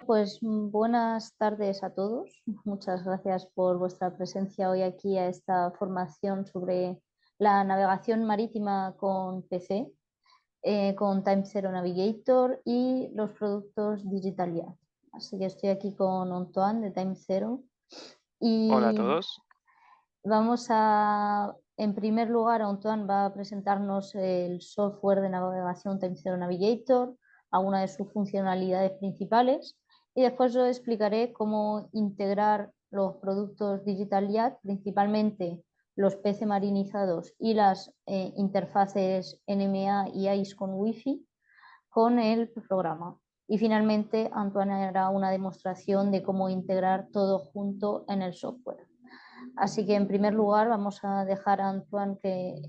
Pues buenas tardes a todos. Muchas gracias por vuestra presencia hoy aquí a esta formación sobre la navegación marítima con PC, con Time Zero Navigator y los productos Digital Yacht. Así que estoy aquí con Antoine de Time Zero Hola a y todos. en primer lugar, Antoine va a presentarnos el software de navegación Time Zero Navigator, algunas de sus funcionalidades principales, y después yo explicaré cómo integrar los productos Digital Yacht, principalmente los PC marinizados y las interfaces NMA y ICE con Wi-Fi, con el programa. Y finalmente, Antoine hará una demostración de cómo integrar todo junto en el software. Así que en primer lugar vamos a dejar a Antoine que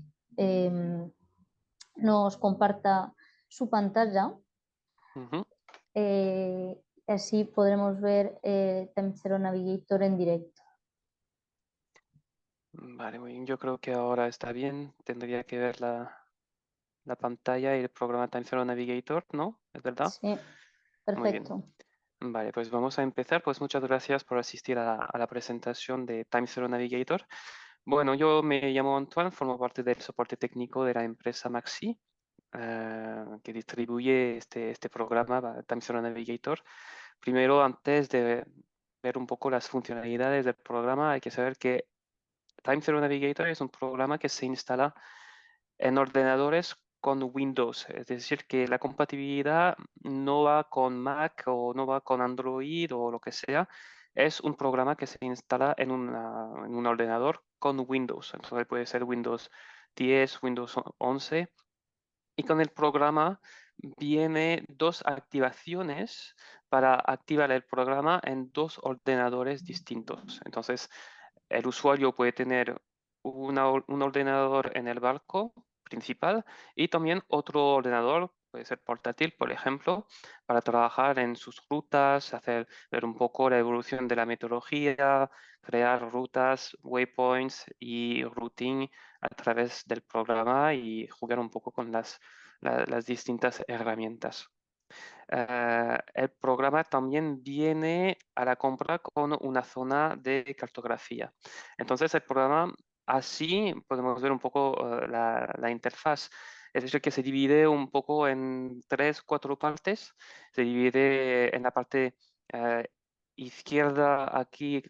nos comparta su pantalla. Ujú. Así podremos ver Time Zero Navigator en directo. Vale, muy bien. Yo creo que ahora está bien. Tendría que ver la pantalla y el programa Time Zero Navigator, ¿no? ¿Es verdad? Sí, Muy bien. perfecto. Vale, pues vamos a empezar. Pues muchas gracias por asistir a la presentación de Time Zero Navigator. Bueno, yo me llamo Antoine, formo parte del soporte técnico de la empresa Maxi, que distribuye este programa, Time Zero Navigator. Primero, antes de ver un poco las funcionalidades del programa, hay que saber que Time Zero Navigator es un programa que se instala en ordenadores con Windows, es decir, que la compatibilidad no va con Mac o no va con Android o lo que sea, es un programa que se instala en un ordenador con Windows, entonces puede ser Windows 10, Windows 11, y con el programa viene dos activaciones para activar el programa en dos ordenadores distintos. Entonces, el usuario puede tener un ordenador en el barco principal y también otro ordenador, puede ser portátil, por ejemplo, para trabajar en sus rutas, ver un poco la evolución de la metodología, crear rutas, waypoints y routing a través del programa y jugar un poco con las distintas herramientas. El programa también viene a la compra con una zona de cartografía. Entonces, el programa, así podemos ver un poco la interfaz. Es decir, que se divide un poco en tres, cuatro partes. Se divide en la parte eh, izquierda aquí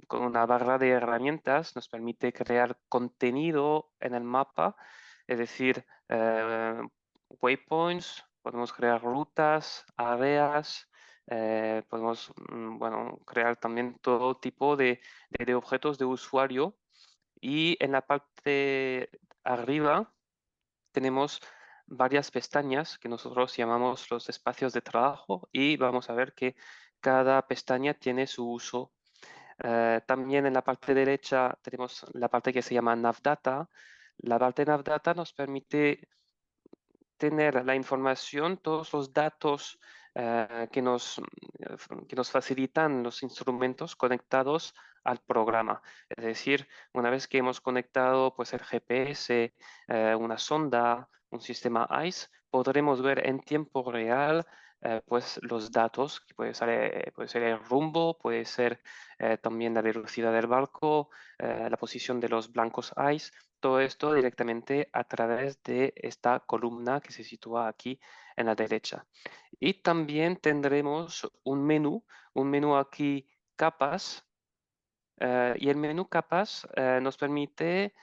con una barra de herramientas. Nos permite crear contenido en el mapa, es decir, waypoints, podemos crear rutas, áreas, podemos bueno, crear también todo tipo de objetos de usuario. Y en la parte arriba tenemos varias pestañas que nosotros llamamos los espacios de trabajo y vamos a ver que cada pestaña tiene su uso. También en la parte derecha tenemos la parte que se llama Navdata. La parte Navdata nos permite tener la información, todos los datos que nos facilitan los instrumentos conectados al programa. Es decir, una vez que hemos conectado pues, el GPS, una sonda, un sistema ICE, podremos ver en tiempo real pues, los datos, que puede ser el rumbo, puede ser también la velocidad del barco, la posición de los blancos ICE, todo esto directamente a través de esta columna que se sitúa aquí en la derecha. Y también tendremos un menú aquí capas, y el menú capas nos permite,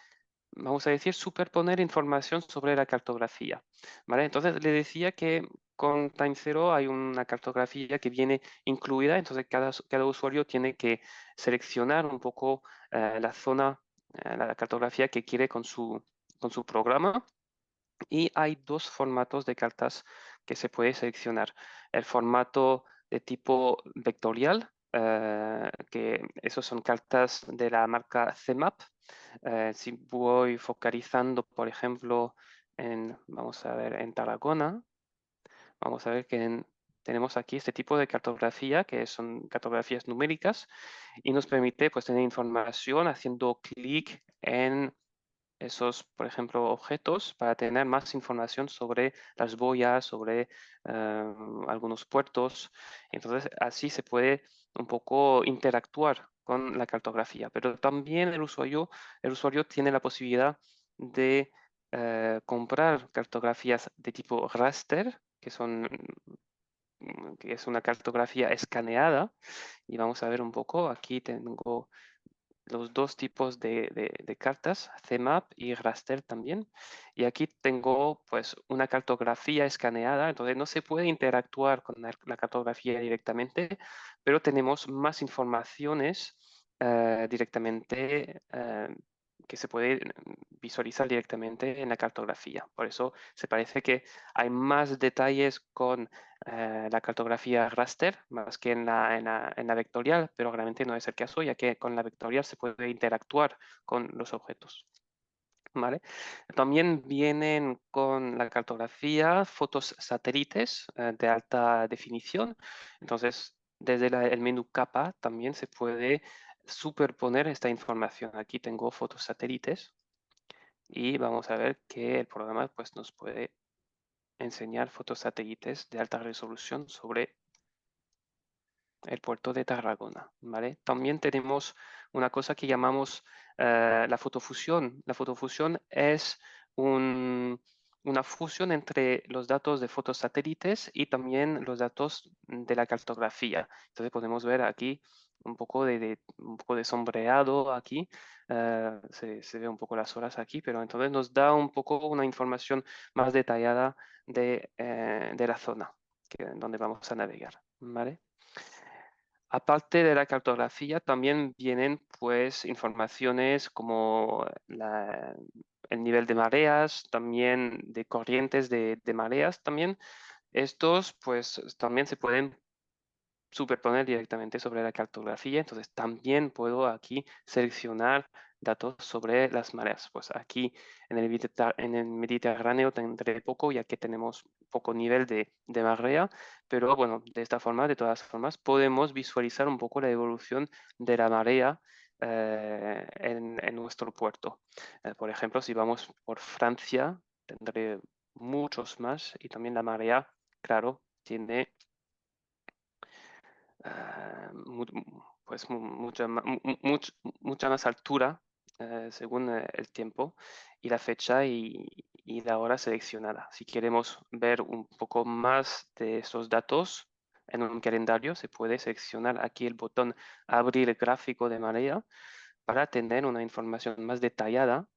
vamos a decir, superponer información sobre la cartografía. ¿Vale? Entonces le decía que con Time Zero hay una cartografía que viene incluida, entonces cada usuario tiene que seleccionar un poco la zona, la cartografía que quiere con su programa. Y hay dos formatos de cartas que se puede seleccionar. El formato de tipo vectorial, que esos son cartas de la marca CMAP. Si voy focalizando, por ejemplo, vamos a ver, en Tarragona, vamos a ver que tenemos aquí este tipo de cartografía, que son cartografías numéricas, y nos permite pues, tener información haciendo clic esos, por ejemplo, objetos para tener más información sobre las boyas, sobre algunos puertos. Entonces, así se puede un poco interactuar con la cartografía, pero también el usuario tiene la posibilidad de comprar cartografías de tipo raster, que es una cartografía escaneada. Y vamos a ver un poco, aquí tengo los dos tipos de cartas, CMAP y raster también. Y aquí tengo pues una cartografía escaneada, entonces no se puede interactuar con la cartografía directamente, pero tenemos más informaciones directamente que se puede visualizar directamente en la cartografía. Por eso se parece que hay más detalles con la cartografía raster más que en la vectorial, pero realmente no es el caso, ya que con la vectorial se puede interactuar con los objetos. ¿Vale? También vienen con la cartografía fotos satélites de alta definición. Entonces, desde el menú capa también se puede superponer esta información. Aquí tengo fotos satélites y vamos a ver que el programa pues, nos puede enseñar fotos satélites de alta resolución sobre el puerto de Tarragona, ¿vale? También tenemos una cosa que llamamos la fotofusión. La fotofusión es una fusión entre los datos de fotos satélites y también los datos de la cartografía. Entonces podemos ver aquí un poco de sombreado aquí. Se ve un poco las horas aquí, pero entonces nos da un poco una información más detallada de la zona donde vamos a navegar, ¿vale? Aparte de la cartografía, también vienen pues informaciones como el nivel de mareas, también de corrientes de mareas también. Estos pues también se pueden superponer directamente sobre la cartografía, entonces también puedo aquí seleccionar datos sobre las mareas. Pues aquí en el Mediterráneo tendré poco, ya que tenemos poco nivel de marea, pero bueno, de esta forma, de todas formas, podemos visualizar un poco la evolución de la marea en nuestro puerto. Por ejemplo, si vamos por Francia, tendré muchos más y también la marea, claro, tiene pues mucha más altura según el tiempo y la fecha y la hora seleccionada. Si queremos ver un poco más de esos datos en un calendario, se puede seleccionar aquí el botón abrir gráfico de marea para tener una información más detallada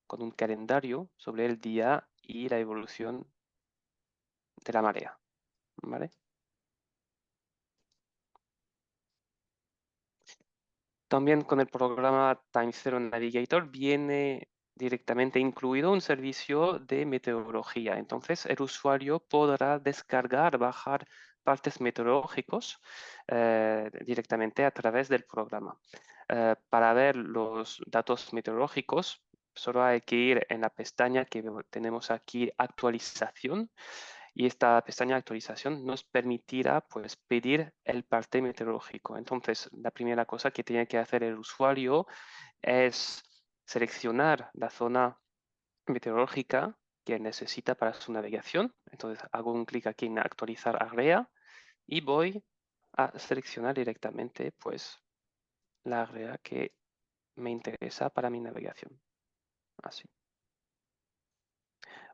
con un calendario sobre el día y la evolución de la marea. ¿Vale? También con el programa Time Zero Navigator viene directamente incluido un servicio de meteorología. Entonces, el usuario podrá descargar, bajar partes meteorológicos directamente a través del programa. Para ver los datos meteorológicos, solo hay que ir en la pestaña que tenemos aquí, actualización, y esta pestaña de actualización nos permitirá pues, pedir el parte meteorológico. Entonces, la primera cosa que tiene que hacer el usuario es seleccionar la zona meteorológica que necesita para su navegación. Entonces, hago un clic aquí en actualizar área y voy a seleccionar directamente pues, la área que me interesa para mi navegación. Así.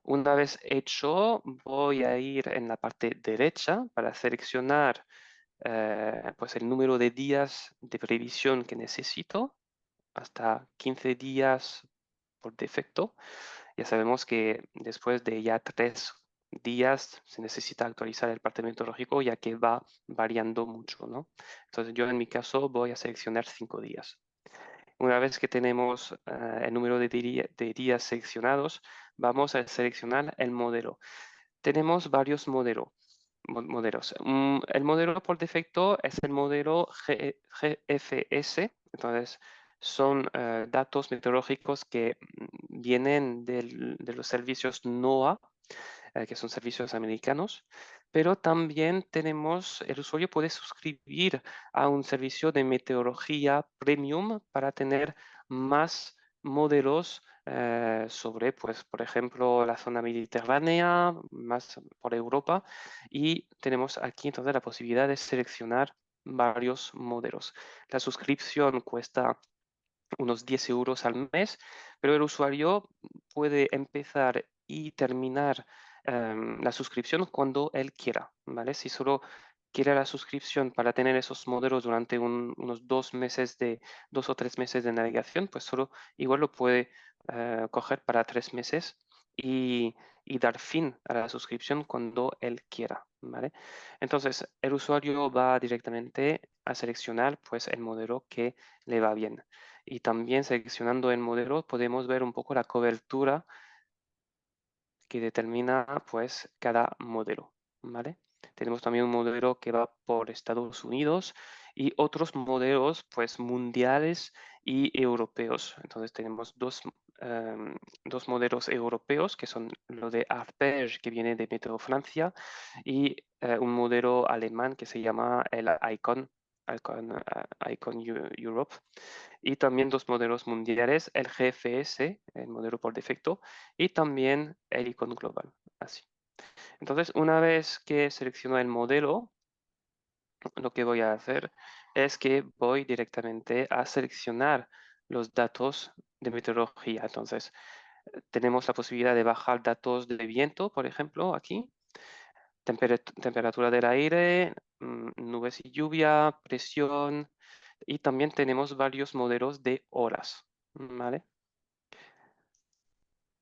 Una vez hecho, voy a ir en la parte derecha para seleccionar pues el número de días de previsión que necesito, hasta 15 días por defecto. Ya sabemos que después de ya 3 días se necesita actualizar el parte meteorológico, ya que va variando mucho, ¿no? Entonces yo en mi caso voy a seleccionar 5 días. Una vez que tenemos el número de días seleccionados, vamos a seleccionar el modelo. Tenemos varios modelos. El modelo por defecto es el modelo GFS, entonces son datos meteorológicos que vienen de los servicios NOAA, que son servicios americanos, pero también el usuario puede suscribir a un servicio de meteorología premium para tener más modelos sobre, pues, por ejemplo, la zona mediterránea, más por Europa, y tenemos aquí entonces la posibilidad de seleccionar varios modelos. La suscripción cuesta unos 10 euros al mes, pero el usuario puede empezar y terminar la suscripción cuando él quiera, ¿vale? Si solo quiere la suscripción para tener esos modelos durante unos 2 meses 2 o 3 meses de navegación, pues solo igual lo puede coger para 3 meses y, y dar fin a la suscripción cuando él quiera, ¿vale? Entonces, el usuario va directamente a seleccionar pues el modelo que le va bien. Y también seleccionando el modelo podemos ver un poco la cobertura que determina pues cada modelo, ¿vale? Tenemos también un modelo que va por Estados Unidos y otros modelos pues mundiales y europeos. Entonces tenemos dos modelos europeos que son lo de Arpege que viene de Meteo Francia y un modelo alemán que se llama el Icon Europe y también dos modelos mundiales, el GFS, el modelo por defecto, y también el Icon Global. Así. Entonces, una vez que selecciono el modelo, lo que voy a hacer es que voy directamente a seleccionar los datos de meteorología. Entonces, tenemos la posibilidad de bajar datos de viento, por ejemplo, aquí, temperatura del aire, nubes y lluvia, presión, y también tenemos varios modelos de horas, ¿vale?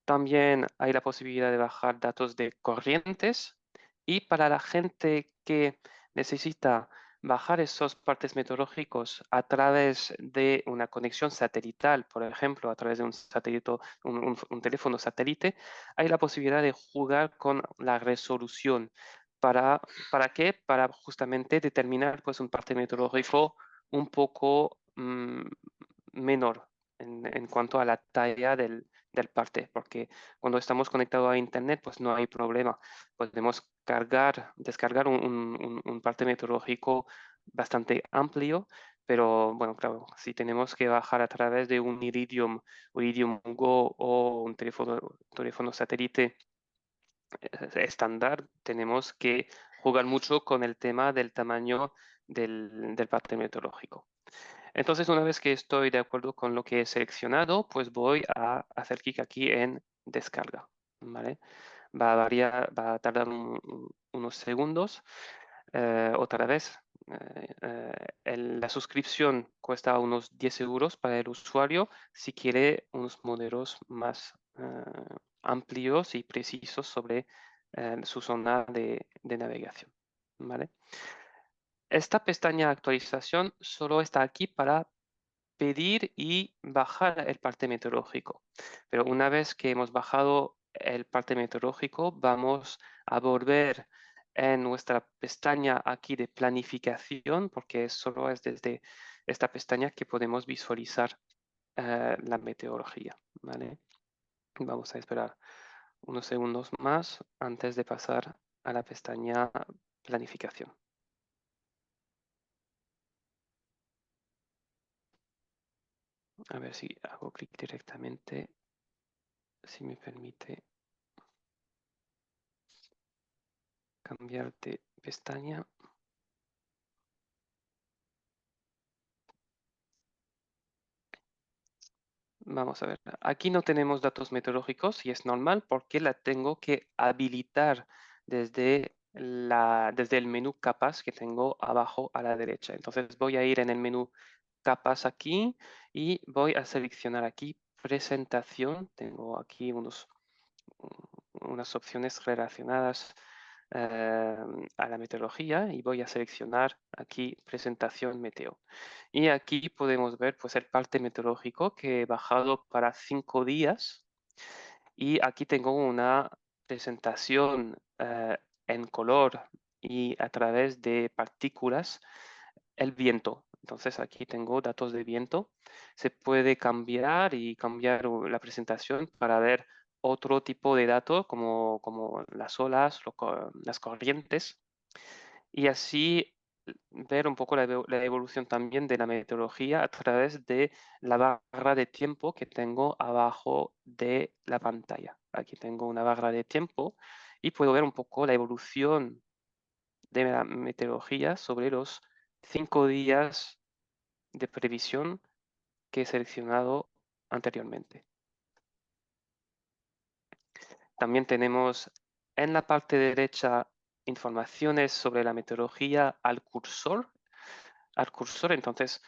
También hay la posibilidad de bajar datos de corrientes y para la gente que necesita bajar esos partes meteorológicos a través de una conexión satelital, por ejemplo, a través de un satélite, un teléfono satélite, hay la posibilidad de jugar con la resolución. ¿Para qué? Para justamente determinar pues, un parte meteorológico un poco menor en cuanto a la talla del parte, porque cuando estamos conectados a Internet, pues no hay problema. Podemos descargar un parte meteorológico bastante amplio, pero bueno, claro, si tenemos que bajar a través de un Iridium Go o un teléfono satélite estándar, tenemos que jugar mucho con el tema del tamaño del parte meteorológico. Entonces, una vez que estoy de acuerdo con lo que he seleccionado, pues voy a hacer clic aquí en descarga, ¿vale? Va a tardar unos segundos. Otra vez, la suscripción cuesta unos 10 euros para el usuario si quiere unos modelos más amplios y precisos sobre su zona de navegación, ¿vale? Esta pestaña actualización solo está aquí para pedir y bajar el parte meteorológico. Pero una vez que hemos bajado el parte meteorológico, vamos a volver en nuestra pestaña aquí de planificación, porque solo es desde esta pestaña que podemos visualizar la meteorología, ¿vale? Vamos a esperar unos segundos más antes de pasar a la pestaña planificación. A ver si hago clic directamente, si me permite cambiar de pestaña. Vamos a ver, aquí no tenemos datos meteorológicos y es normal porque la tengo que habilitar desde el menú capas que tengo abajo a la derecha. Entonces voy a ir en el menú capas aquí y voy a seleccionar aquí presentación. Tengo aquí unas opciones relacionadas a la meteorología y voy a seleccionar aquí presentación meteo. Y aquí podemos ver pues el parte meteorológico que he bajado para 5 días y aquí tengo una presentación en color y a través de partículas el viento. Entonces aquí tengo datos de viento. Se puede cambiar y cambiar la presentación para ver otro tipo de datos como las olas, las corrientes. Y así ver un poco la evolución también de la meteorología a través de la barra de tiempo que tengo abajo de la pantalla. Aquí tengo una barra de tiempo y puedo ver un poco la evolución de la meteorología sobre los 5 días de previsión que he seleccionado anteriormente. También tenemos en la parte derecha informaciones sobre la meteorología al cursor. Entonces,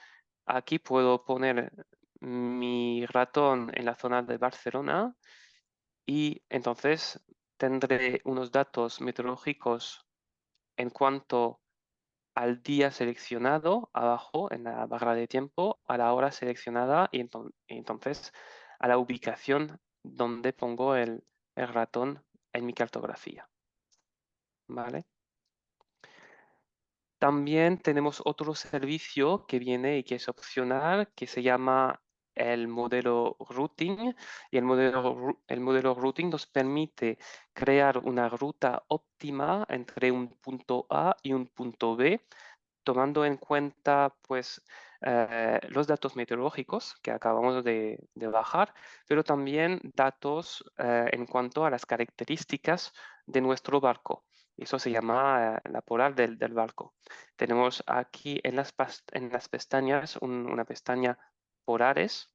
aquí puedo poner mi ratón en la zona de Barcelona y entonces tendré unos datos meteorológicos en cuanto al día seleccionado abajo en la barra de tiempo, a la hora seleccionada y entonces a la ubicación donde pongo el ratón en mi cartografía. ¿Vale? También tenemos otro servicio que viene y que es opcional, que se llama el modelo routing. Y el modelo routing nos permite crear una ruta óptima entre un punto A y un punto B, tomando en cuenta pues, los datos meteorológicos que acabamos de bajar, pero también datos en cuanto a las características de nuestro barco. Eso se llama la polar del barco. Tenemos aquí en las pestañas una pestaña polares.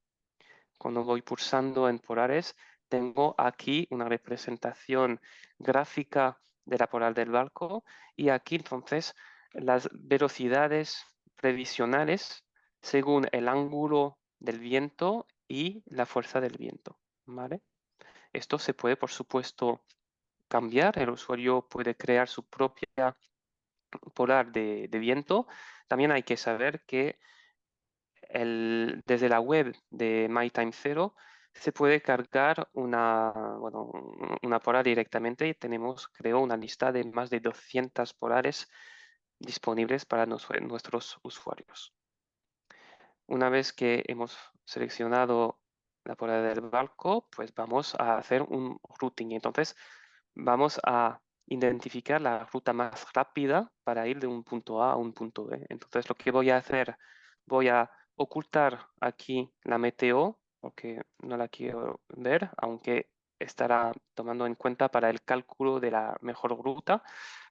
Cuando voy pulsando en polares, tengo aquí una representación gráfica de la polar del barco y aquí entonces las velocidades previsionales según el ángulo del viento y la fuerza del viento. ¿Vale? Esto se puede, por supuesto, cambiar. El usuario puede crear su propia polar de viento. También hay que saber que desde la web de MyTime0 se puede cargar una polar directamente y tenemos, creo, una lista de más de 200 polares disponibles para nuestros usuarios. Una vez que hemos seleccionado la polar del barco, pues vamos a hacer un routing. Entonces, vamos a identificar la ruta más rápida para ir de un punto A a un punto B. Entonces, lo que voy a hacer, voy a ocultar aquí la meteo, porque no la quiero ver, aunque estará tomando en cuenta para el cálculo de la mejor ruta.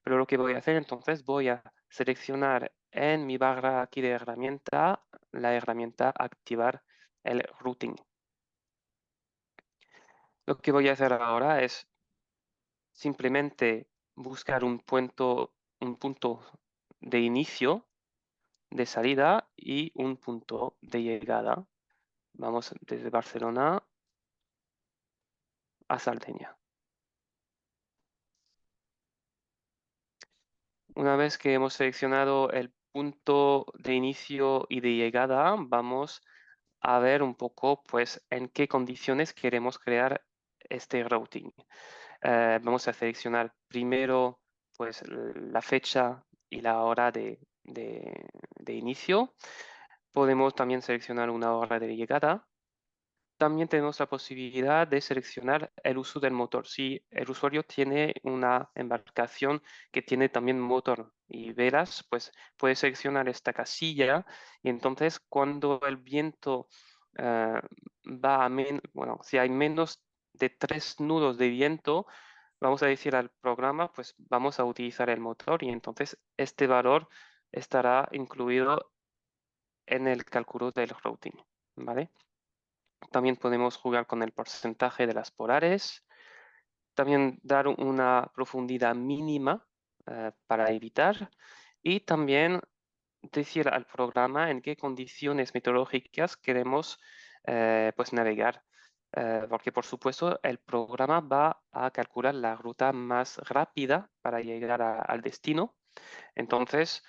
Pero lo que voy a hacer, entonces, voy a seleccionar en mi barra aquí de herramienta, la herramienta activar el routing. Lo que voy a hacer ahora es simplemente buscar un punto de inicio, de salida y un punto de llegada. Vamos desde Barcelona a Sardeña. Una vez que hemos seleccionado el punto de inicio y de llegada, vamos a ver un poco pues en qué condiciones queremos crear este routing. Vamos a seleccionar primero pues la fecha y la hora de inicio. Podemos también seleccionar una hora de llegada. También tenemos la posibilidad de seleccionar el uso del motor. Si el usuario tiene una embarcación que tiene también motor y velas, pues puede seleccionar esta casilla y entonces cuando el viento eh, si hay menos de 3 nudos de viento, vamos a decir al programa, pues vamos a utilizar el motor y entonces este valor estará incluido en el cálculo del routing, ¿vale? También podemos jugar con el porcentaje de las polares. También dar una profundidad mínima para evitar. Y también decir al programa en qué condiciones meteorológicas queremos pues navegar. Porque por supuesto el programa va a calcular la ruta más rápida para llegar al destino. Entonces,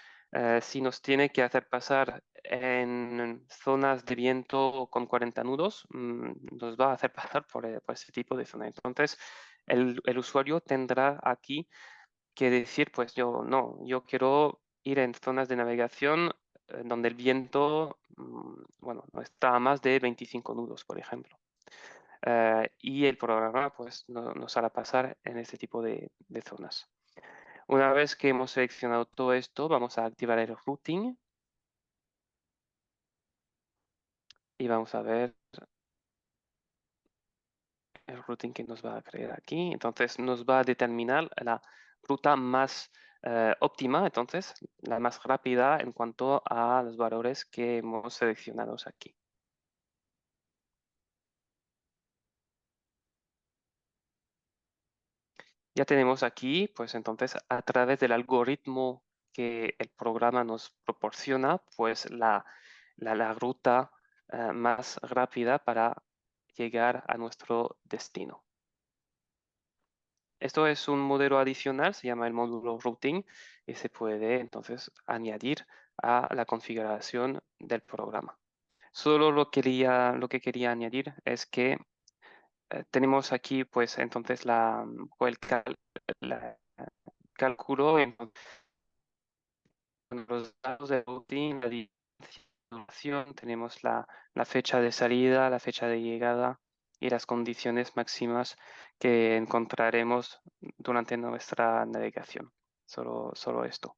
si nos tiene que hacer pasar en zonas de viento con 40 nudos, nos va a hacer pasar por ese tipo de zona. Entonces, el usuario tendrá aquí que decir, pues yo quiero ir en zonas de navegación donde el viento, no está a más de 25 nudos, por ejemplo. Y el programa, pues, nos hará pasar en este tipo de zonas. Una vez que hemos seleccionado todo esto, vamos a activar el routing y vamos a ver el routing que nos va a crear aquí. Entonces nos va a determinar la ruta más óptima, entonces la más rápida en cuanto a los valores que hemos seleccionado aquí. Ya tenemos aquí, pues entonces a través del algoritmo que el programa nos proporciona, pues la ruta más rápida para llegar a nuestro destino. Esto es un modelo adicional, se llama el módulo routing y se puede entonces añadir a la configuración del programa. Solo lo que quería añadir es que tenemos aquí pues entonces el cálculo en los datos de routing, la duración, tenemos la fecha de salida, la fecha de llegada y las condiciones máximas que encontraremos durante nuestra navegación. Solo esto.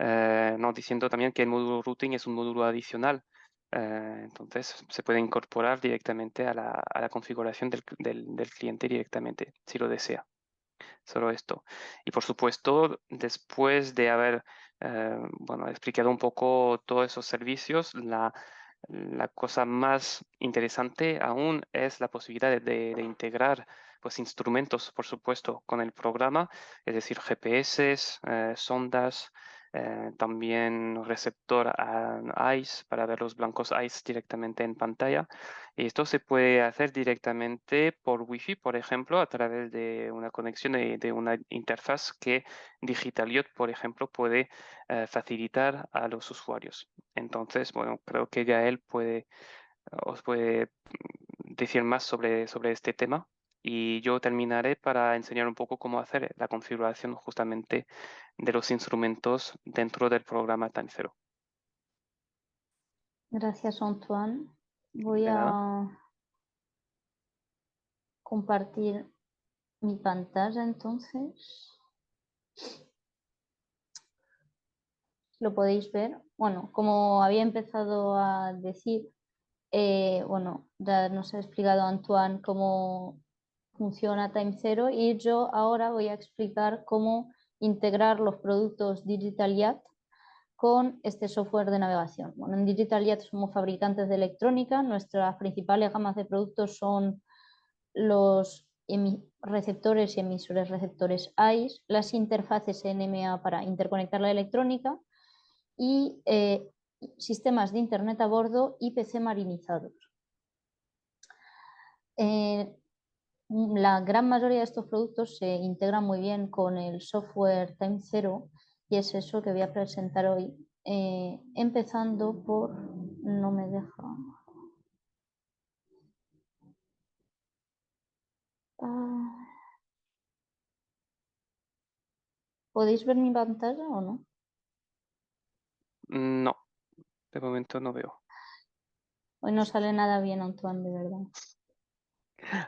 No diciendo también que el módulo routing es un módulo adicional. Entonces se puede incorporar directamente a la configuración del cliente directamente, si lo desea. Solo esto. Y por supuesto, después de haber explicado un poco todos esos servicios, la cosa más interesante aún es la posibilidad de integrar pues, instrumentos, por supuesto, con el programa, es decir, GPS, sondas, también receptor ICE para ver los blancos ICE directamente en pantalla. Y esto se puede hacer directamente por Wi-Fi, por ejemplo, a través de una conexión de una interfaz que DigitalYacht, por ejemplo, puede facilitar a los usuarios. Entonces, bueno, creo que Gael os puede decir más sobre este tema y yo terminaré para enseñar un poco cómo hacer la configuración justamente de los instrumentos dentro del programa TimeZero. Gracias, Antoine. Voy De nada. a compartir mi pantalla entonces. Lo podéis ver. Bueno, como había empezado a decir, bueno, ya nos ha explicado Antoine cómo funciona TimeZero y yo ahora voy a explicar cómo integrar los productos DigitalYacht con este software de navegación. Bueno, en DigitalYacht somos fabricantes de electrónica, nuestras principales gamas de productos son los receptores y emisores receptores ICE, las interfaces NMA para interconectar la electrónica y sistemas de Internet a bordo y PC marinizados. La gran mayoría de estos productos se integran muy bien con el software TimeZero y es eso que voy a presentar hoy, empezando por... no me deja... ¿Podéis ver mi pantalla o no? No, de momento no veo. Hoy no sale nada bien, Antoine, de verdad.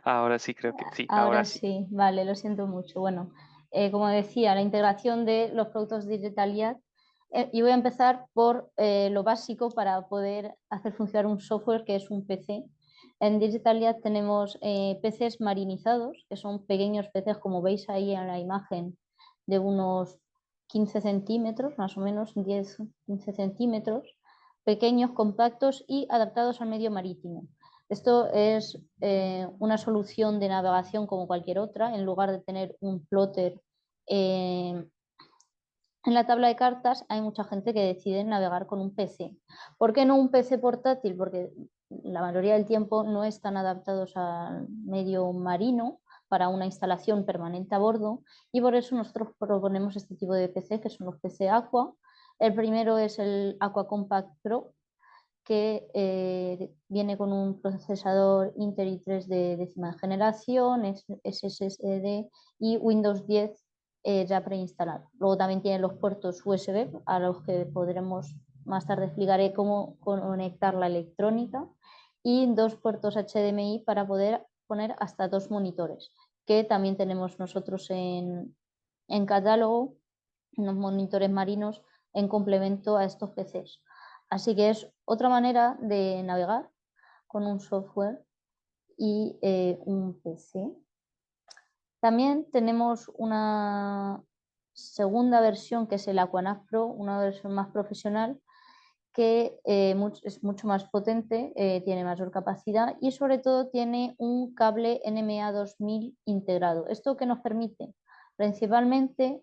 Ahora sí creo que sí, ahora Ahora sí. sí, vale, lo siento mucho. Bueno, como decía, la integración de los productos DigitalYacht. Y voy a empezar por lo básico para poder hacer funcionar un software que es un PC. En DigitalYacht tenemos PCs marinizados, que son pequeños PCs, como veis ahí en la imagen, de unos 15 centímetros, más o menos 10-15 centímetros, pequeños, compactos y adaptados al medio marítimo. Esto es una solución de navegación como cualquier otra. En lugar de tener un plotter en la tabla de cartas, hay mucha gente que decide navegar con un PC. ¿Por qué no un PC portátil? Porque la mayoría del tiempo no están adaptados al medio marino para una instalación permanente a bordo y por eso nosotros proponemos este tipo de PC, que son los PC Aqua. El primero es el Aqua Compact Pro, que viene con un procesador Intel i3 de décima generación, SSD y Windows 10 ya preinstalado. Luego también tiene los puertos USB, a los que podremos más tarde explicaré cómo conectar la electrónica, y dos puertos HDMI para poder poner hasta dos monitores, que también tenemos nosotros en catálogo, unos monitores marinos en complemento a estos PCs. Así que es otra manera de navegar con un software y un PC. También tenemos una segunda versión que es el Aquanav Pro, una versión más profesional que es mucho más potente, tiene mayor capacidad y sobre todo tiene un cable NMA 2000 integrado. ¿Esto qué nos permite? Principalmente,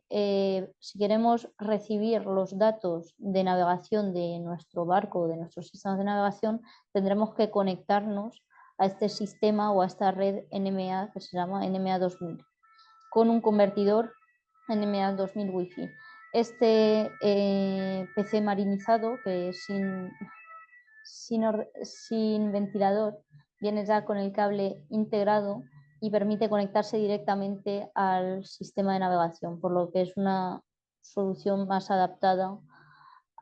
si queremos recibir los datos de navegación de nuestro barco o de nuestros sistemas de navegación, tendremos que conectarnos a este sistema o a esta red NMA que se llama NMA 2000 con un convertidor NMA 2000 Wi-Fi. Este PC marinizado, que es sin ventilador, viene ya con el cable integrado y permite conectarse directamente al sistema de navegación, por lo que es una solución más adaptada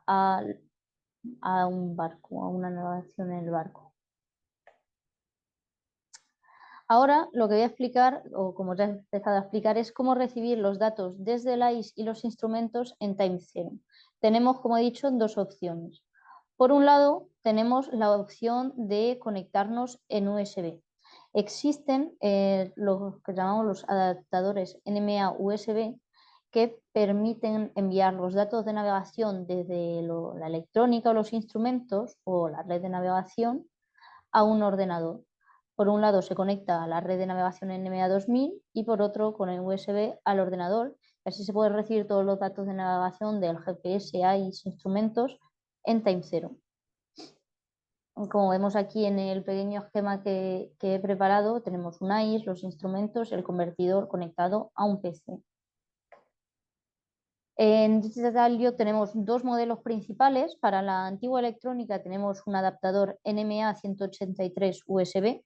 a un barco, a una navegación en el barco. Ahora lo que voy a explicar, o como ya he empezado a explicar, es cómo recibir los datos desde el ICE y los instrumentos en time zero. Tenemos, como he dicho, dos opciones. Por un lado, tenemos la opción de conectarnos en USB. Existen lo que llamamos los adaptadores NMA USB que permiten enviar los datos de navegación desde la electrónica o los instrumentos o la red de navegación a un ordenador. Por un lado se conecta a la red de navegación NMA 2000 y por otro con el USB al ordenador. Así se puede recibir todos los datos de navegación del GPS, ICE, instrumentos en time zero. Como vemos aquí en el pequeño esquema que he preparado, tenemos un ICE, los instrumentos, el convertidor conectado a un PC. En Digitalio tenemos dos modelos principales. Para la antigua electrónica tenemos un adaptador NMA 183 USB,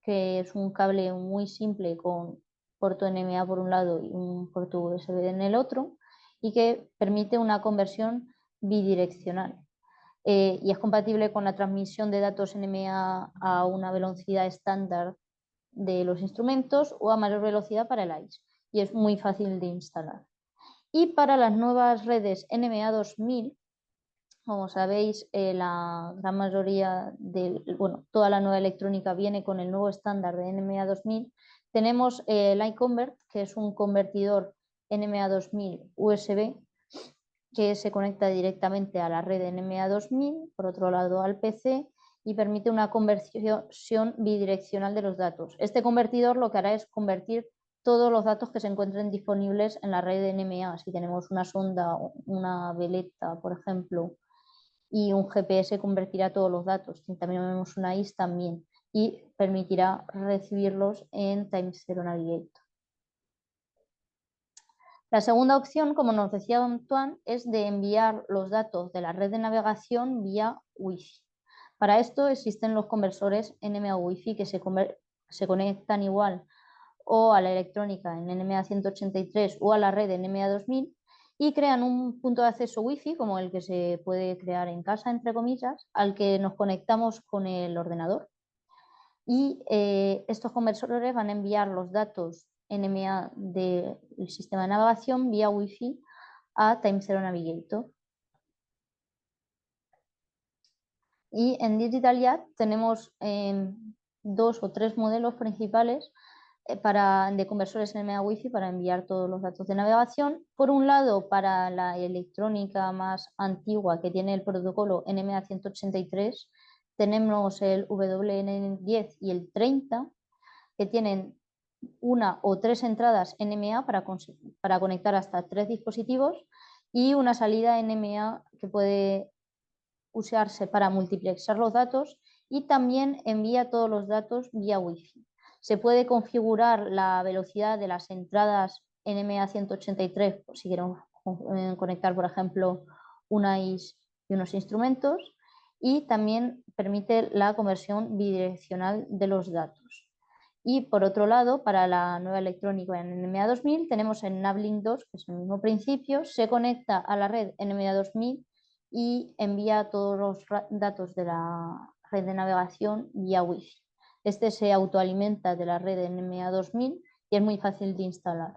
que es un cable muy simple con puerto NMA por un lado y un puerto USB en el otro, y que permite una conversión bidireccional. Y es compatible con la transmisión de datos NMA a una velocidad estándar de los instrumentos o a mayor velocidad para el ICE, y es muy fácil de instalar. Y para las nuevas redes NMA 2000, como sabéis, la gran mayoría toda la nueva electrónica viene con el nuevo estándar de NMA 2000. Tenemos el iConvert, que es un convertidor NMA 2000 USB que se conecta directamente a la red NMA 2000, por otro lado al PC, y permite una conversión bidireccional de los datos. Este convertidor lo que hará es convertir todos los datos que se encuentren disponibles en la red de NMA. Si tenemos una sonda, una veleta, por ejemplo, y un GPS convertirá todos los datos. Si también vemos una ICE también, y permitirá recibirlos en Time Zero Navigator. La segunda opción, como nos decía Antoine, es de enviar los datos de la red de navegación vía Wi-Fi. Para esto existen los conversores NMA Wi-Fi que se conectan igual o a la electrónica en NMA 183 o a la red NMA 2000 y crean un punto de acceso Wi-Fi como el que se puede crear en casa, entre comillas, al que nos conectamos con el ordenador. Y estos conversores van a enviar los datos NMA del sistema de navegación vía Wi-Fi a Time Zero Navigator. Y en Digital Yacht tenemos dos o tres modelos principales de conversores NMA Wi-Fi para enviar todos los datos de navegación. Por un lado, para la electrónica más antigua que tiene el protocolo NMA 183, tenemos el WN10 y el 30, que tienen una o tres entradas NMA para conectar hasta tres dispositivos y una salida NMA que puede usarse para multiplexar los datos y también envía todos los datos vía Wi-Fi. Se puede configurar la velocidad de las entradas NMA 183 si queremos conectar, por ejemplo, una ICE y unos instrumentos, y también permite la conversión bidireccional de los datos. Y por otro lado, para la nueva electrónica en NMA 2000 tenemos el NavLink 2, que es el mismo principio, se conecta a la red NMA 2000 y envía todos los datos de la red de navegación vía Wi-Fi. Este se autoalimenta de la red NMA 2000 y es muy fácil de instalar.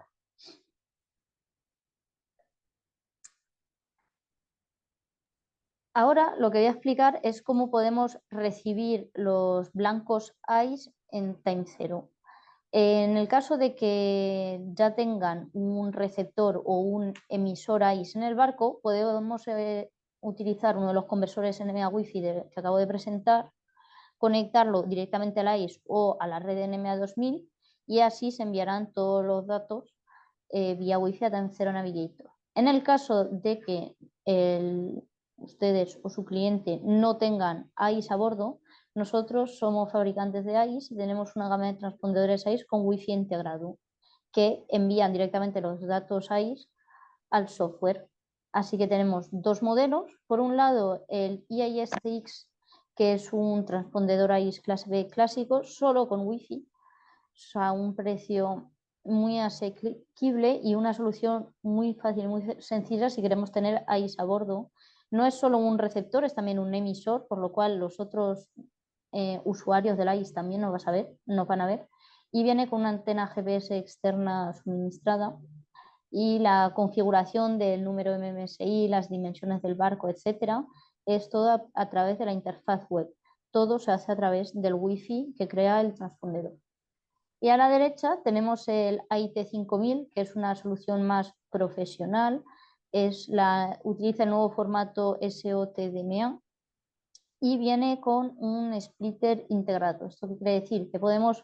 Ahora lo que voy a explicar es cómo podemos recibir los blancos ICE en time zero. En el caso de que ya tengan un receptor o un emisor ICE en el barco, podemos utilizar uno de los conversores NMA Wi-Fi que acabo de presentar, conectarlo directamente al ICE o a la red NMA 2000 y así se enviarán todos los datos vía Wi-Fi a Time Zero Navigator. En el caso de que ustedes o su cliente no tengan ICE a bordo, nosotros somos fabricantes de ICE y tenemos una gama de transpondedores ICE con Wi-Fi integrado que envían directamente los datos ICE al software. Así que tenemos dos modelos. Por un lado, el EIS-CX, que es un transpondedor ICE clase B clásico, solo con Wi-Fi, a un precio muy asequible y una solución muy fácil, muy sencilla si queremos tener ICE a bordo. No es solo un receptor, es también un emisor, por lo cual los otros usuarios del ICE también nos van a ver. Y viene con una antena GPS externa suministrada y la configuración del número MMSI, las dimensiones del barco, etcétera, es todo a través de la interfaz web. Todo se hace a través del Wi-Fi que crea el transpondedor. Y a la derecha tenemos el AIT5000, que es una solución más profesional. Utiliza el nuevo formato SOTDMA y viene con un splitter integrado. ¿Esto qué quiere decir? Que podemos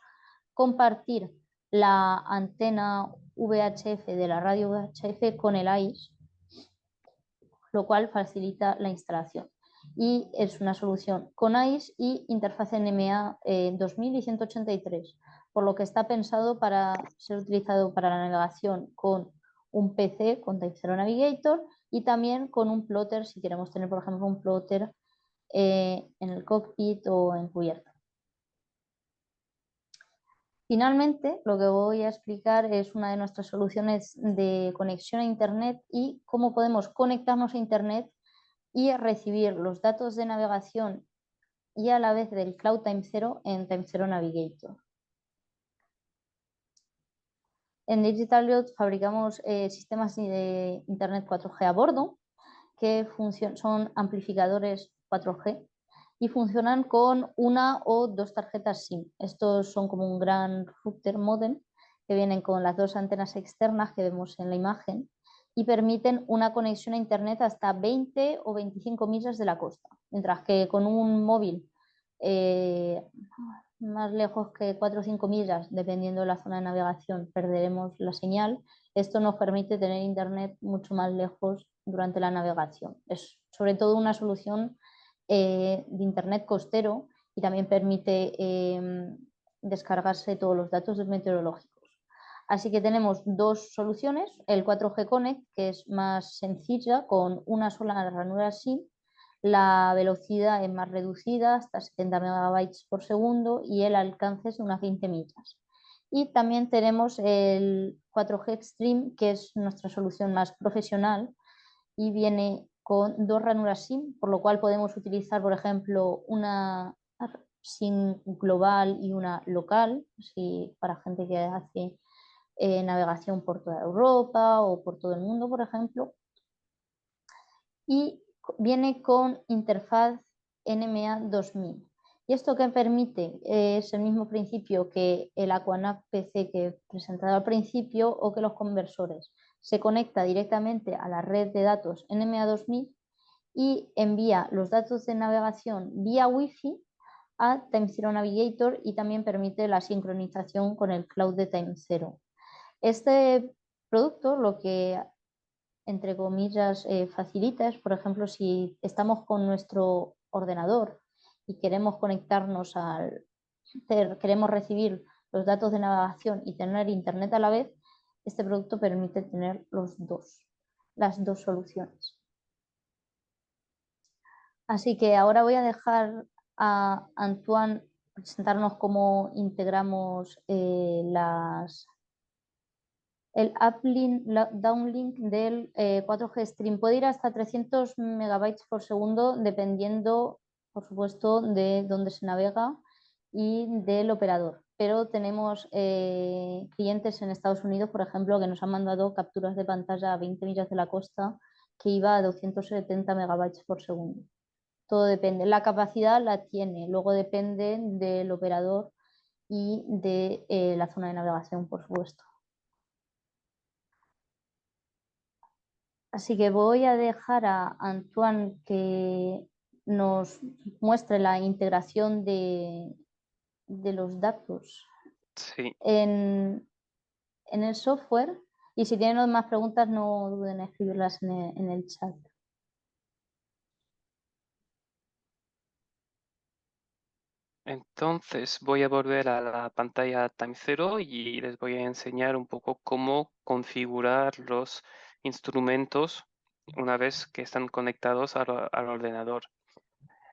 compartir la antena VHF de la radio VHF con el ICE, lo cual facilita la instalación. Y es una solución con ICE y interfaz NMA 2000 y 183, por lo que está pensado para ser utilizado para la navegación con un PC, con Time Zero Navigator, y también con un plotter, si queremos tener, por ejemplo, un plotter en el cockpit o en cubierta. Finalmente, lo que voy a explicar es una de nuestras soluciones de conexión a Internet y cómo podemos conectarnos a Internet y recibir los datos de navegación y a la vez del Cloud Time Zero en Time Zero Navigator. En DigitalYacht fabricamos sistemas de Internet 4G a bordo que son amplificadores 4G y funcionan con una o dos tarjetas SIM. Estos son como un gran router modem que vienen con las dos antenas externas que vemos en la imagen y permiten una conexión a Internet hasta 20 o 25 millas de la costa, mientras que con un móvil más lejos que 4 o 5 millas, dependiendo de la zona de navegación, perderemos la señal. Esto nos permite tener Internet mucho más lejos durante la navegación. Es sobre todo una solución de Internet costero y también permite descargarse todos los datos meteorológicos. Así que tenemos dos soluciones, el 4G Connect, que es más sencilla, con una sola ranura SIM. La velocidad es más reducida, hasta 70 megabytes por segundo, y el alcance es de unas 20 millas. Y también tenemos el 4G Extreme, que es nuestra solución más profesional y viene con dos ranuras SIM, por lo cual podemos utilizar, por ejemplo, una SIM global y una local, para gente que hace navegación por toda Europa o por todo el mundo, por ejemplo. Y viene con interfaz NMA 2000. ¿Y esto qué permite? Es el mismo principio que el Aquanav PC que he presentado al principio o que los conversores. Se conecta directamente a la red de datos NMA 2000 y envía los datos de navegación vía Wi-Fi a Time Zero Navigator y también permite la sincronización con el cloud de Time Zero. Este producto lo que, entre comillas, facilita es, por ejemplo, si estamos con nuestro ordenador y queremos conectarnos queremos recibir los datos de navegación y tener internet a la vez, este producto permite tener las dos soluciones. Así que ahora voy a dejar a Antoine presentarnos cómo integramos el uplink, downlink del 4G Stream. Puede ir hasta 300 megabytes por segundo dependiendo, por supuesto, de dónde se navega y del operador. Pero tenemos clientes en Estados Unidos, por ejemplo, que nos han mandado capturas de pantalla a 20 millas de la costa que iba a 270 megabytes por segundo. todo depende. La capacidad la tiene, luego depende del operador y de la zona de navegación, por supuesto. Así que voy a dejar a Antoine que nos muestre la integración de los datos Sí. en el software y si tienen más preguntas no duden en escribirlas en el chat. Entonces voy a volver a la pantalla Time0 y les voy a enseñar un poco cómo configurar los instrumentos una vez que están conectados al ordenador.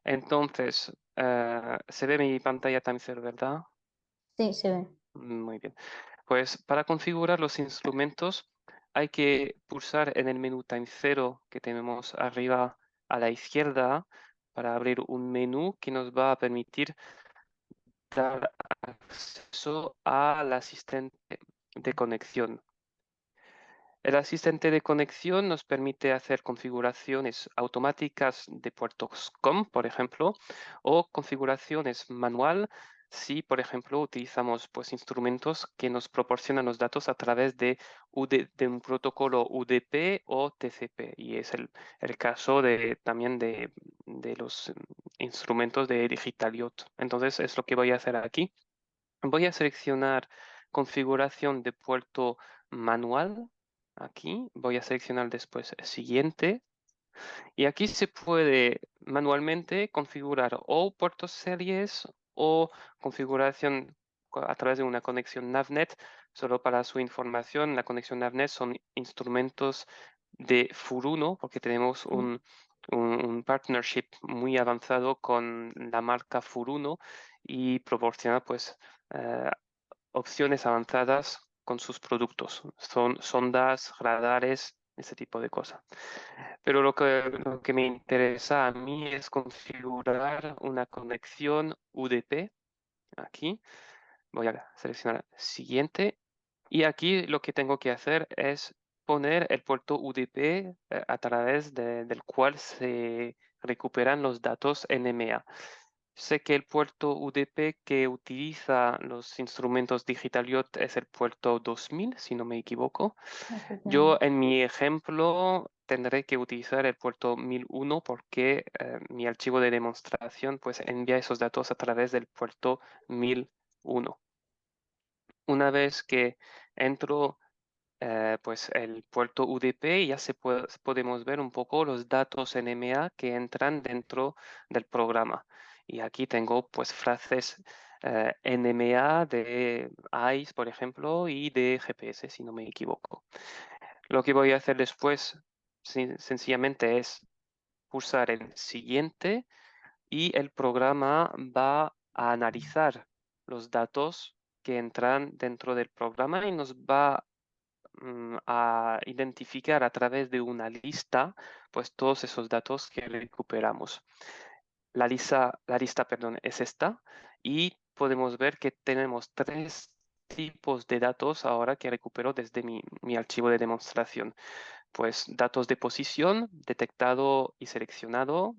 Entonces, se ve mi pantalla Time0, ¿verdad? Sí, se ve. Muy bien. Pues para configurar los instrumentos hay que pulsar en el menú Time0 que tenemos arriba a la izquierda para abrir un menú que nos va a permitir dar acceso al asistente de conexión. El asistente de conexión nos permite hacer configuraciones automáticas de puertos COM, por ejemplo, o configuraciones manual si, por ejemplo, utilizamos pues, instrumentos que nos proporcionan los datos a través de, de un protocolo UDP o TCP. Y es el caso también de los instrumentos de Digital IoT. Entonces, es lo que voy a hacer aquí. Voy a seleccionar configuración de puerto manual. Aquí voy a seleccionar después siguiente. Y aquí se puede manualmente configurar o puertos series o configuración a través de una conexión NavNet. Solo para su información, la conexión NavNet son instrumentos de Furuno porque tenemos un partnership muy avanzado con la marca Furuno y proporciona pues eh, opciones avanzadas con sus productos. Son sondas, radares, ese tipo de cosas. Pero lo que me interesa a mí es configurar una conexión UDP. Aquí voy a seleccionar siguiente. Y aquí lo que tengo que hacer es poner el puerto UDP a través del cual se recuperan los datos NMA. Sé que el puerto UDP que utiliza los instrumentos Digital IoT es el puerto 2000, si no me equivoco. Yo Efectivamente. en mi ejemplo tendré que utilizar el puerto 1001 porque mi archivo de demostración pues envía esos datos a través del puerto 1001. Una vez que entro pues el puerto UDP ya podemos ver un poco los datos NMA que entran dentro del programa. Y aquí tengo pues frases NMA de ICE, por ejemplo, y de GPS, si no me equivoco. Lo que voy a hacer después sencillamente es pulsar el siguiente y el programa va a analizar los datos que entran dentro del programa y nos va a identificar a través de una lista, pues todos esos datos que recuperamos. La lista, perdón, es esta y podemos ver que tenemos tres tipos de datos ahora que recupero desde mi archivo de demostración. Pues datos de posición, detectado y seleccionado,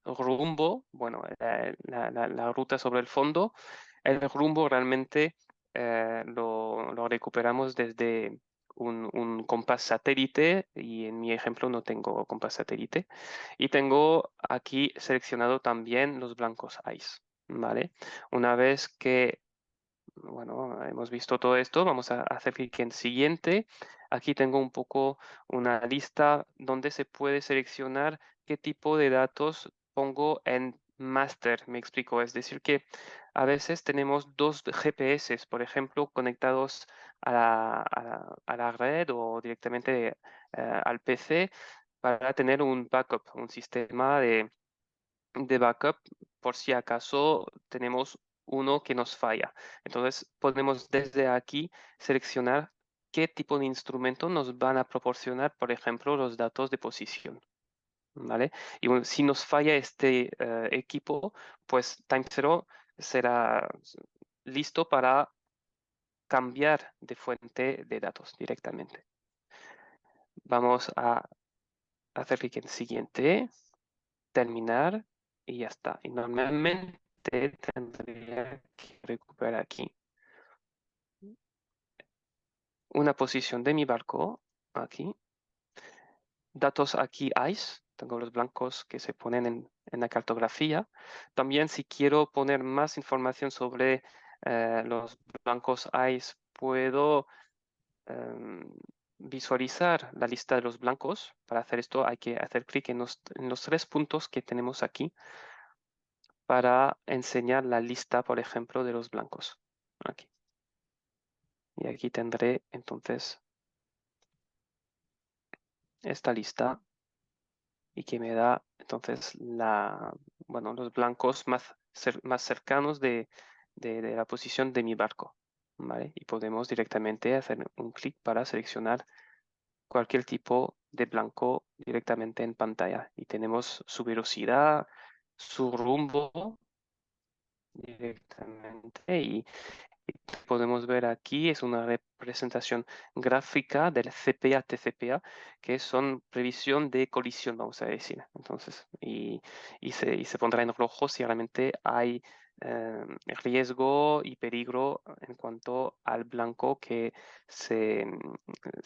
rumbo, bueno, la ruta sobre el fondo. El rumbo realmente lo recuperamos desde un compás satélite y en mi ejemplo no tengo compás satélite. Y tengo aquí seleccionado también los blancos ICE, ¿vale? Una vez que bueno, hemos visto todo esto. Vamos a hacer clic en siguiente. Aquí tengo un poco una lista donde se puede seleccionar qué tipo de datos pongo en master. Me explico. Es decir, que a veces tenemos dos GPS, por ejemplo, conectados a la red o directamente al PC para tener un backup, un sistema de backup por si acaso tenemos uno que nos falla. Entonces podemos desde aquí seleccionar qué tipo de instrumento nos van a proporcionar, por ejemplo, los datos de posición. ¿Vale? Y bueno, si nos falla este equipo, pues Time0 será listo para cambiar de fuente de datos directamente. Vamos a hacer clic en siguiente, terminar. y ya está. Y normalmente tendría que recuperar aquí una posición de mi barco, aquí. Datos aquí ICE, tengo los blancos que se ponen en la cartografía. También si quiero poner más información sobre los blancos ICE, puedo visualizar la lista de los blancos. Para hacer esto hay que hacer clic en los 3 puntos que tenemos aquí para enseñar la lista, por ejemplo, de los blancos. Aquí. Y aquí tendré entonces esta lista y que me da entonces los blancos más cercanos de la posición de mi barco. ¿Vale? Y podemos directamente hacer un clic para seleccionar cualquier tipo de blanco directamente en pantalla. Y tenemos su velocidad, su rumbo directamente y podemos ver aquí es una representación gráfica del CPA, TCPA, que son previsión de colisión, vamos a decir. Entonces, y se pondrá en rojo si realmente hay riesgo y peligro en cuanto al blanco que se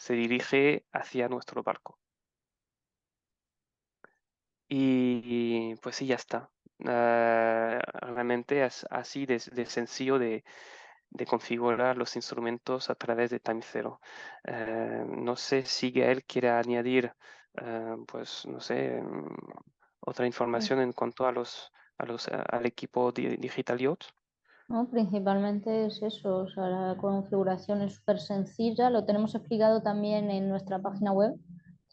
dirige hacia nuestro barco. Y pues sí, ya está. Realmente es así de sencillo de configurar los instrumentos a través de TimeZero. No sé si Gael quiere añadir, pues, no sé, otra información en cuanto al equipo Digital Yacht. ¿No? Principalmente es eso, o sea, la configuración es súper sencilla, lo tenemos explicado también en nuestra página web.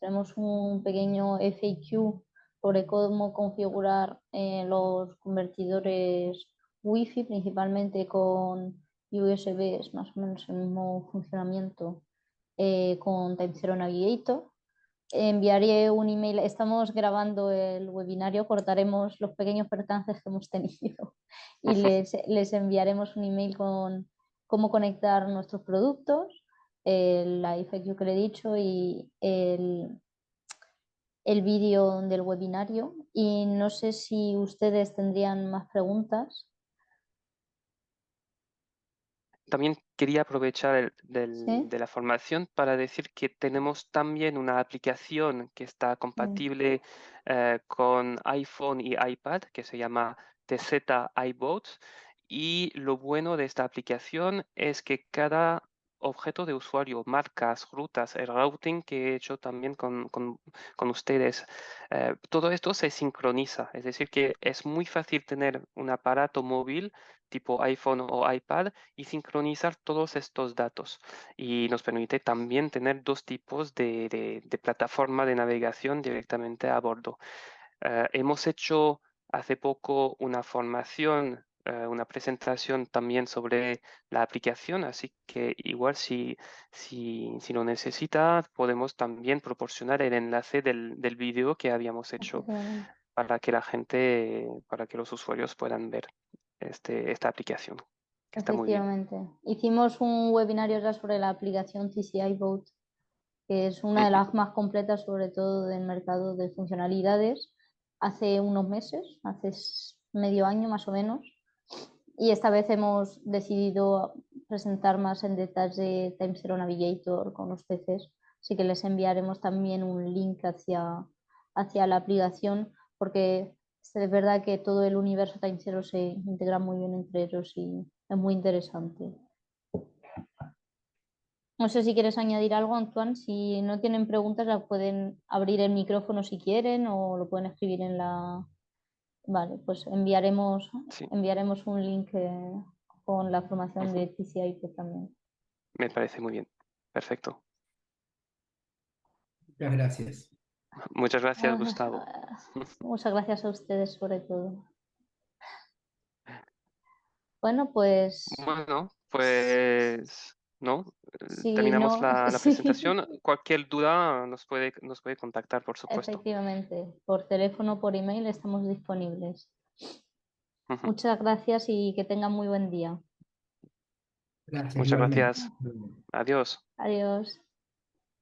Tenemos un pequeño FAQ sobre cómo configurar los convertidores Wi-Fi, principalmente con USB, es más o menos el mismo funcionamiento con TimeZero Navigator. Enviaré un email, estamos grabando el webinario, cortaremos los pequeños percances que hemos tenido y les enviaremos un email con cómo conectar nuestros productos, la FAQ que le he dicho y el vídeo del webinario. Y no sé si ustedes tendrían más preguntas. También quería aprovechar ¿Sí? de la formación para decir que tenemos también una aplicación que está compatible con iPhone y iPad que se llama TZ iBoats. Y lo bueno de esta aplicación es que cada objeto de usuario, marcas, rutas, el routing que he hecho también con ustedes, todo esto se sincroniza. Es decir, que es muy fácil tener un aparato móvil tipo iPhone o iPad y sincronizar todos estos datos. Y nos permite también tener 2 tipos de plataforma de navegación directamente a bordo. Hemos hecho hace poco una formación, una presentación también sobre la aplicación, así que igual si lo necesita, podemos también proporcionar el enlace del vídeo que habíamos hecho Efectivamente. para que para que los usuarios puedan ver esta aplicación, que está muy bien. Efectivamente. Hicimos un webinario ya sobre la aplicación TCI Boat, que es una de Ujú. las más completas, sobre todo del mercado de funcionalidades, hace unos meses, hace medio año más o menos. Y esta vez hemos decidido presentar más en detalle TimeZero Navigator con los peces, así que les enviaremos también un link hacia la aplicación, porque es verdad que todo el universo TimeZero se integra muy bien entre ellos y es muy interesante. No sé si quieres añadir algo, Antoine. Si no tienen preguntas, la pueden abrir el micrófono si quieren o lo pueden escribir en la... Vale, pues Sí, enviaremos un link con la formación ujú. de TCI también. Me parece muy bien. Perfecto. Muchas gracias. Muchas gracias, Gustavo. Muchas gracias a ustedes sobre todo. Bueno, pues Bueno, pues no, si terminamos no, la sí, presentación. Cualquier duda nos puede contactar, por supuesto. efectivamente, por teléfono, por email estamos disponibles. Ujú. Muchas gracias y que tengan muy buen día. Gracias Muchas igualmente. gracias. Adiós. Adiós.